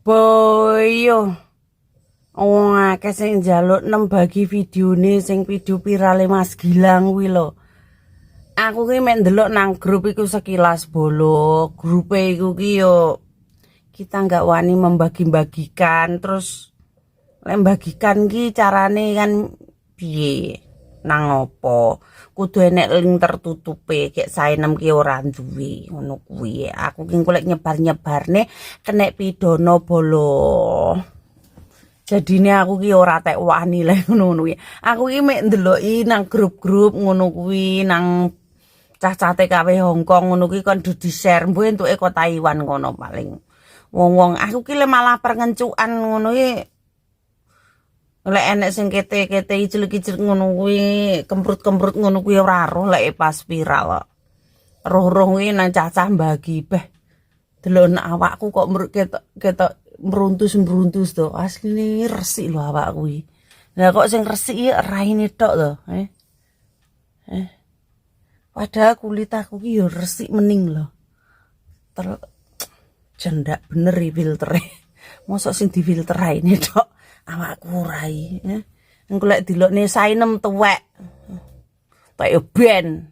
Boyo. Wong akeh sing njaluk nembagi videone sing video virale Mas Gilang kuwi lho. Aku ki mek ndelok nang grup iku sekilas bolo. Grupe iku ki yo kita nggak wani membagi-bagikan terus membagikan ki carane kan piye nang opo kudu enek link tertutupe kayak saenem ki ora duwe ngono kuwi aku ki golek nyebar-nyebarne kena pidana bolo jadine aku ki ora tek wani le ngono kuwi aku ki mek ndeloki nang grup-grup ngono kuwi nang cah-cah TKW Hongkong ngono kuwi kon di-share mbuh entuke kok Taiwan ngono paling wong-wong aku ki le malah pengencukan ngono ki lek enek sing kete-kete icil-icil ngono kuwi kemprut-kemprut ngono kuwi ora roh lek pas viral roh-roh kuwi nang cacah bagi beh delok awakku kok ketok meruntus to asline resik lho awak kuwi lah kok sing resik iki raine tok to padahal kulit aku ki yo resik mening lho jendak bener filtere mosok sing difilter raine tok awakku rai engko lek dilokne sainem tuwek tak yo ben